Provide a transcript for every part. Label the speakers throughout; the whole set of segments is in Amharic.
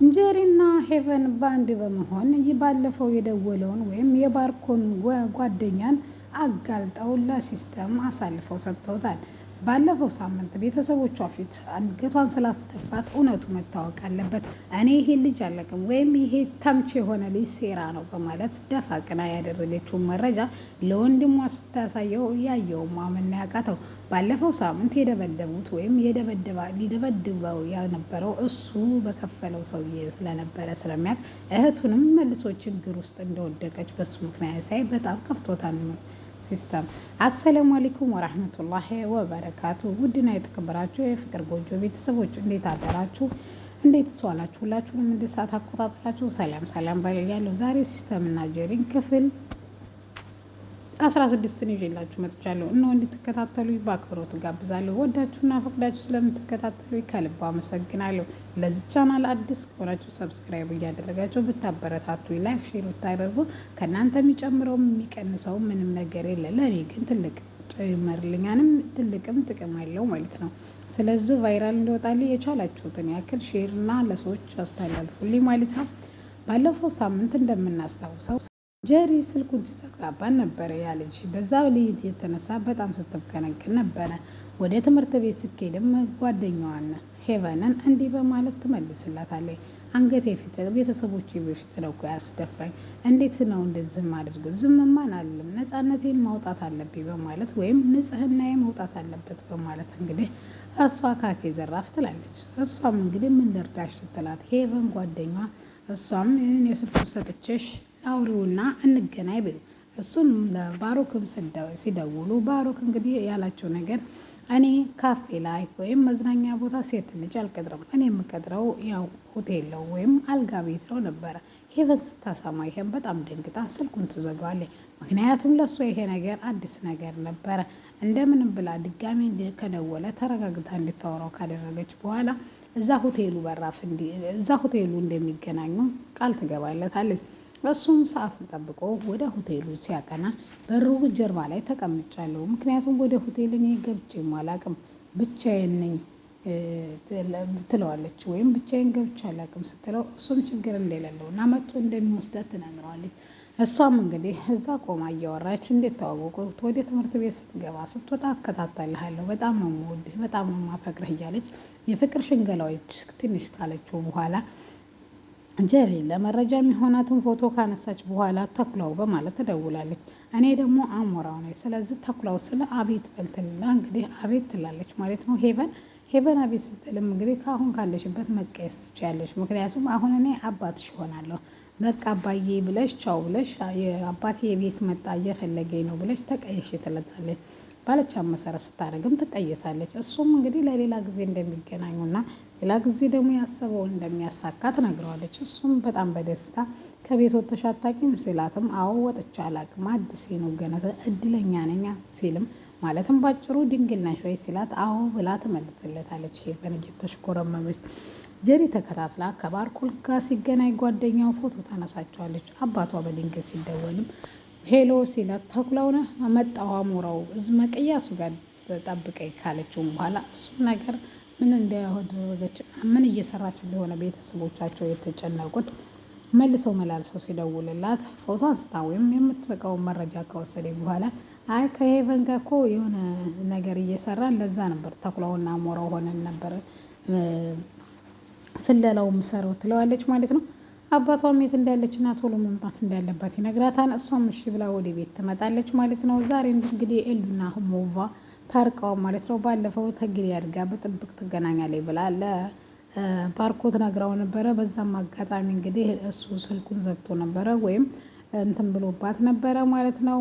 Speaker 1: ጄሪና ሄቨን ባንድ በመሆን ባለፈው የደወለውን ወይም የባርኮን ጓደኛን አጋልጠው ለሲስተም አሳልፈው ሰጥተውታል። ባለፈው ሳምንት ቤተሰቦቿ ፊት አንገቷን ስላስደፋት እውነቱ መታወቅ አለበት፣ እኔ ይሄ ልጅ አለቅም ወይም ይሄ ተምች የሆነ ልጅ ሴራ ነው በማለት ደፋ ቅና ያደረገችውን መረጃ ለወንድሟ ስታሳየው ያየው ማመን ያቃተው። ባለፈው ሳምንት የደበደቡት ወይም ሊደበድበው የነበረው እሱ በከፈለው ሰውዬ ስለነበረ ስለሚያውቅ እህቱንም መልሶ ችግር ውስጥ እንደወደቀች በሱ ምክንያት ሳይ በጣም ከፍቶታል። ሲስተም አሰላሙ አለይኩም ወራህመቱላሂ ወበረካቱ። ውድና የተከበራችሁ የፍቅር ጎጆ ቤተሰቦች እንዴት አደራችሁ? እንዴት ዋላችሁ? ሁላችሁንም እንደ ሰዓት አቆጣጠራችሁ ሰላም ባልያለሁ። ዛሬ ሲስተም እና ጄሪን ክፍል 16ን ይዤላችሁ መጥቻለሁ እና እንድትከታተሉ በአክብሮት ጋብዛለሁ። ወዳችሁና ፈቅዳችሁ ስለምትከታተሉ ከልብ አመሰግናለሁ። ለዚህ ቻናል አዲስ ከሆናችሁ ሰብስክራይብ እያደረጋችሁ ብታበረታቱ፣ ላይክ፣ ሼር ብታደርጉ ከእናንተ የሚጨምረው የሚቀንሰው ምንም ነገር የለ። ለእኔ ግን ትልቅ ጨምርልኛንም ትልቅም ጥቅም አለው ማለት ነው። ስለዚህ ቫይራል እንዲወጣልኝ የቻላችሁትን ያክል ሼር እና ለሰዎች አስተላልፉልኝ ማለት ነው። ባለፈው ሳምንት እንደምናስታውሰው ጄሪ ስልኩን ሲዘጋባን ነበረ ያለች። በዛ ልጅ የተነሳ በጣም ስትብከነክን ነበረ። ወደ ትምህርት ቤት ስትሄድም ጓደኛዋን ሄቨንን እንዲህ በማለት ትመልስላታለች። አንገቴ ፊት ቤተሰቦቼ በፊት ነው እኮ ያስደፋኝ፣ እንዴት ነው እንደዚህ ማድረገው? ዝምማን አለም ነፃነቴን ማውጣት አለብኝ በማለት ወይም ንጽህናዬ መውጣት አለበት በማለት እንግዲህ እሷ ካኬ ዘራፍ ትላለች። እሷም እንግዲህ ምን ልርዳሽ ስትላት ሄቨን ጓደኛ እሷም የስልኩን ሰጥቼሽ አውሪውና እንገናኝ ብሎ እሱን ለባሮክም ሲደውሉ ባሮክ እንግዲህ ያላቸው ነገር እኔ ካፌ ላይ ወይም መዝናኛ ቦታ ሴት ልጅ አልቀጥረም፣ እኔ የምቀጥረው ያው ሆቴል ነው ወይም አልጋ ቤት ነው ነበረ። ሄቨን ስታሰማ ይሄን በጣም ደንግጣ ስልኩን ትዘጋዋለች። ምክንያቱም ለእሷ ይሄ ነገር አዲስ ነገር ነበረ። እንደምንም ብላ ድጋሚ ከደወለ ተረጋግታ እንድታወራው ካደረገች በኋላ እዛ ሆቴሉ እንደሚገናኙ ቃል ትገባለታለች። እሱም ሰዓቱን ጠብቆ ወደ ሆቴሉ ሲያቀና በሩ ጀርባ ላይ ተቀምጫለሁ፣ ምክንያቱም ወደ ሆቴል እኔ ገብቼም አላቅም ብቻዬን ነኝ ትለዋለች። ወይም ብቻዬን ገብቼ አላቅም ስትለው እሱም ችግር እንደሌለው እና መጥቶ እንደሚወስዳት ትነግረዋለች። እሷም እንግዲህ እዛ ቆማ እያወራች እንዴት ተዋወቁ፣ ወደ ትምህርት ቤት ስትገባ ስትወጣ አከታተልሃለሁ፣ በጣም ነው የምወድህ፣ በጣም ነው የማፈቅርህ እያለች የፍቅር ሽንገላዎች ትንሽ ካለችው በኋላ ጄሪ ለመረጃ የሚሆናትን ፎቶ ካነሳች በኋላ ተኩላው በማለት ትደውላለች። እኔ ደግሞ አሞራው ነኝ፣ ስለዚህ ተኩላው ስለ አቤት በልትልና እንግዲህ አቤት ትላለች ማለት ነው። ሄቨን አቤት ስትልም እንግዲህ ከአሁን ካለሽበት መቀየስ ትችያለሽ፣ ምክንያቱም አሁን እኔ አባትሽ እሆናለሁ፣ በቃ አባዬ ብለሽ ቻው ብለሽ አባቴ የቤት መጣ እየፈለገኝ ነው ብለሽ ተቀየሽ ትለታለች። ባለቻ መሰረት ስታደርግም ትቀየሳለች። እሱም እንግዲህ ለሌላ ጊዜ እንደሚገናኙና ሌላ ጊዜ ደግሞ ያሰበውን እንደሚያሳካ ትነግረዋለች። እሱም በጣም በደስታ ከቤት ወጥተሽ አታውቂም ሲላትም አዎ ወጥቼ አላውቅም አዲስ ነው ገና እድለኛ ነኝ ሲልም ማለትም ባጭሩ ድንግል ነሽ ወይ ሲላት አዎ ብላ ትመልስለታለች። ሄቨን እየተሽኮረመመች ጄሪ ተከታትላ ከባርኮል ጋር ሲገናኝ ጓደኛው ፎቶ ታነሳቸዋለች። አባቷ በድንገት ሲደወልም ሄሎ ሲላት ተኩላው ነህ መጣሁ አሞራው እዚህ መቀያሱ ጋር ጠብቀኝ ካለችው በኋላ እሱ ነገር ምን እንዳደረገች ምን እየሰራች እንደሆነ ቤተሰቦቻቸው የተጨነቁት መልሰው መላልሰው ሲደውልላት ፎቶ አንስታ ወይም የምትበቃውን መረጃ ከወሰደ በኋላ አይ ከሄቨን ጋር እኮ የሆነ ነገር እየሰራን ለዛ ነበር ተኩላውና አሞራው ሆነን ነበር ስለላው ምሰረው ትለዋለች ማለት ነው። አባቷም የት እንዳለችና ቶሎ መምጣት እንዳለባት ይነግራታል። እሷም እሺ ብላ ወደ ቤት ትመጣለች ማለት ነው። ዛሬ እንግዲህ ኤሉና ሞቫ ታርቀው ማለት ነው። ባለፈው ተግሪ አድጋ በጥብቅ ትገናኛለች ብላ ለባርኮት ነግራው ነበረ። በዛም አጋጣሚ እንግዲህ እሱ ስልኩን ዘግቶ ነበረ ወይም እንትን ብሎባት ነበረ ማለት ነው።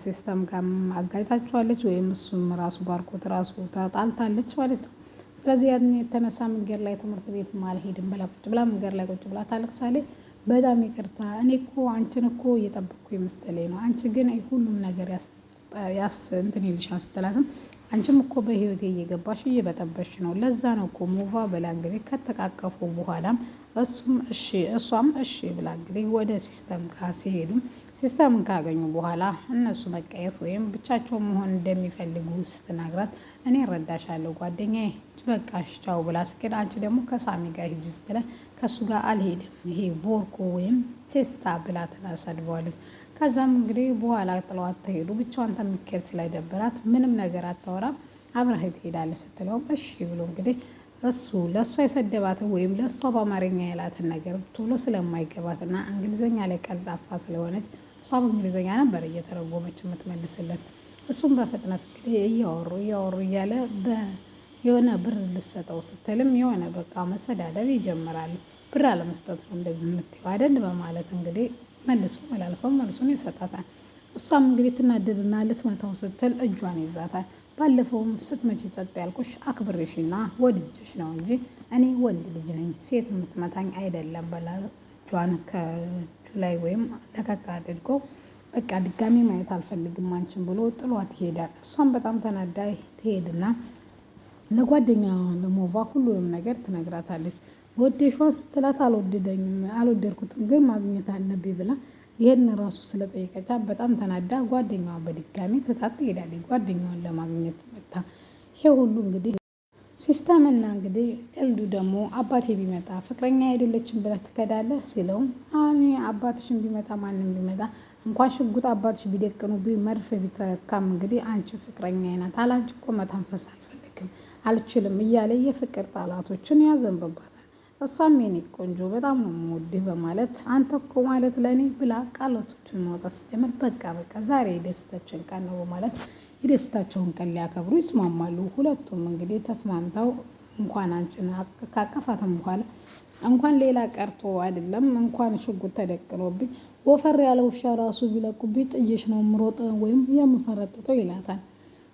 Speaker 1: ሲስተም ጋር አጋጭታቸዋለች ወይም እሱም ራሱ ባርኮት ራሱ ተጣልታለች ማለት ነው። ስለዚህ ያን የተነሳ መንገድ ላይ ትምህርት ቤት አልሄድም ብላ ቁጭ ብላ መንገድ ላይ ቁጭ ብላ ታለቅሳለች። በጣም ይቅርታ እኔ እኮ አንቺን እኮ እየጠበቅኩ የመሰለኝ ነው፣ አንቺ ግን ሁሉም ነገር እንትን ይልሻል ስትላትም አንቺም እኮ በህይወቴ እየገባሽ እየበጠበሽ ነው፣ ለዛ ነው እኮ ሙቫ ብላ እንግዲህ ከተቃቀፉ በኋላም እሷም እሺ ብላ እንግዲህ ወደ ሲስተም ጋር ሲሄዱ ሲስተምን ካገኙ በኋላ እነሱ መቀየስ ወይም ብቻቸውን መሆን እንደሚፈልጉ ስትነግራት እኔ እረዳሻለሁ ጓደኛዬ በቃሽ ቻው ብላ ስኬድ አንቺ ደግሞ ከሳሚ ጋር ሂጂ ስትላት ከእሱ ጋር አልሄድም፣ ይሄ ቦርኮ ወይም ቴስታ ብላ ትሰድበዋለች። ከዛም እንግዲህ በኋላ ጥለዋት ተሄዱ። ብቻዋን ተምኬር ስለደበራት ምንም ነገር አታወራም። አብረህ ትሄዳለህ ስትለውም እሺ ብሎ እንግዲህ እሱ ለእሷ የሰደባትን ወይም ለእሷ በአማርኛ ያላትን ነገር ቶሎ ስለማይገባትና እንግሊዝኛ ላይ ቀልጣፋ ስለሆነች እሷ በእንግሊዝኛ ነበር እየተረጎመች የምትመልስለት። እሱም በፍጥነት እንግዲህ እያወሩ እያለ የሆነ ብር ልሰጠው ስትልም የሆነ በቃ መሰዳደብ ይጀምራሉ። ብር አለመስጠት ነው እንደዚህ የምትይው አይደል በማለት እንግዲህ መልሰው መልሱን ይሰጣታል። እሷም እንግዲህ ትናደድና ልትመታው ስትል እጇን ይዛታል። ባለፈውም ስትመጪ ጸጥ ያልኩሽ አክብሬሽና ወድጀሽ ነው እንጂ እኔ ወንድ ልጅ ነኝ፣ ሴት የምትመታኝ አይደለም በላ እጇን ከእጁ ላይ ወይም ለቀቅ አድርጎ በቃ ድጋሚ ማየት አልፈልግም አንቺን ብሎ ጥሏት ይሄዳል። እሷም በጣም ተናዳይ ትሄድና ለጓደኛ ለሞቫ ሁሉንም ነገር ትነግራታለች። ወደሽዋን ስትላት አልወደድኩትም ግን ማግኘት አለብኝ ብላ ይሄን ራሱ ስለጠየቀቻት በጣም ተናዳ ጓደኛዋ በድጋሚ ትታት ትሄዳለች። ጓደኛዋን ለማግኘት መታ ይሄ ሁሉ እንግዲህ ሲስተምና እንግዲህ ኤልዱ ደግሞ አባቴ ቢመጣ ፍቅረኛ አይደለችም ብለህ ትከዳለህ ሲለውም አባትሽን ቢመጣ ማንም ቢመጣ እንኳን ሽጉጥ አባትሽ ቢደቅኑብኝ መድፍ ቢተካም እንግዲህ አንቺ ፍቅረኛ ናት፣ አላንቺ እኮ መተንፈስ አልፈልግም አልችልም እያለ የፍቅር ጣላቶችን ያዘንብባታል። እሷም የኔ ቆንጆ በጣም ነው የምወድህ በማለት አንተ እኮ ማለት ለእኔ ብላ ቃላቶችን ማውጣት ስትጀምር በቃ ዛሬ የደስታችን ቀን ነው በማለት የደስታቸውን ቀን ሊያከብሩ ይስማማሉ። ሁለቱም እንግዲህ ተስማምተው እንኳን አንቺን ካቀፋትም በኋላ እንኳን ሌላ ቀርቶ አይደለም እንኳን ሽጉጥ ተደቅኖብኝ ወፈር ያለ ውሻ ራሱ ቢለቁብኝ ጥዬሽ ነው የምሮጥ ወይም የምፈረጥጠው ይላታል።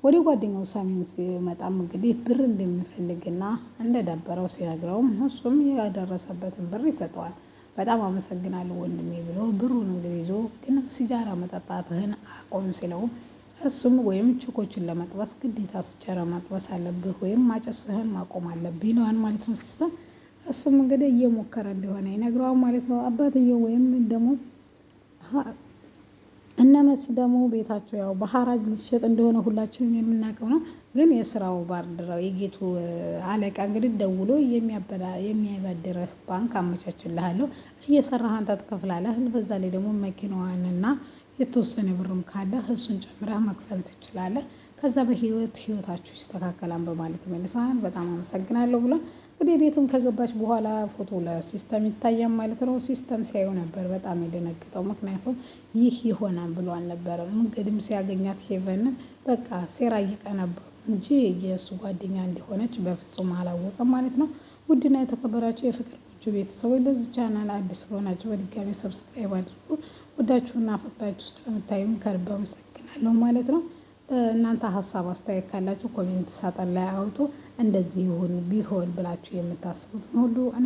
Speaker 1: ወደ ጓደኛው ሳሚን ሲመጣም እንግዲህ ብር እንደሚፈልግና እንደደበረው ሲነግረውም እሱም ያደረሰበትን ብር ይሰጠዋል። በጣም አመሰግናለሁ ወንድሜ ብሎ ብሩን እንግዲህ ይዞ ግን ሲጃራ መጠጣትህን አቆም ሲለውም እሱም ወይም ችኮችን ለመጥበስ ግዴታ ሲጃራ ማጥበስ አለብህ ወይም ማጨስህን ማቆም አለብህ ይለዋል ማለት ነው ሲስተም። እሱም እንግዲህ እየሞከረ እንደሆነ ይነግረዋል ማለት ነው። አባትየው ወይም ደግሞ እነመሲ ደግሞ ቤታቸው ያው በሐራጅ ሊሸጥ እንደሆነ ሁላችንም የምናውቀው ነው። ግን የስራው ባልደረባ የጌቱ አለቃ እንግዲህ ደውሎ የሚያበድርህ ባንክ አመቻችልሃለሁ፣ እየሰራህ አንተ ትከፍላለህ፣ በዛ ላይ ደግሞ መኪናዋንና የተወሰነ ብርም ካለ እሱን ጨምረህ መክፈል ትችላለህ፣ ከዛ ህይወታችሁ ይስተካከላል በማለት መልሰዋል። በጣም አመሰግናለሁ ብሎ እንግዲህ ቤቱም ከገባች በኋላ ፎቶ ለሲስተም ይታያል ማለት ነው። ሲስተም ሲያዩ ነበር በጣም የደነገጠው፣ ምክንያቱም ይህ ይሆናል ብሎ አልነበረም። እንግዲህም ሲያገኛት ሄቨንን በቃ ሴራ እየቀነበሩ እንጂ የእሱ ጓደኛ እንዲሆነች በፍጹም አላወቀም ማለት ነው። ውድና የተከበራቸው የፍቅር ጎጆ ቤተሰቦች ለዚህ ቻናል አዲስ ከሆናችሁ በድጋሚ ሰብስክራይብ አድርጉ። ወዳችሁና ፈቅዳችሁ ስለምታዩን ከልብ አመሰግናለሁ ማለት ነው። እናንተ ሀሳብ አስተያየት ካላችሁ ኮሜንት ሳጥን ላይ አውጡ። እንደዚህ ይሁን ቢሆን ብላችሁ የምታስቡትን ሁሉ እኔ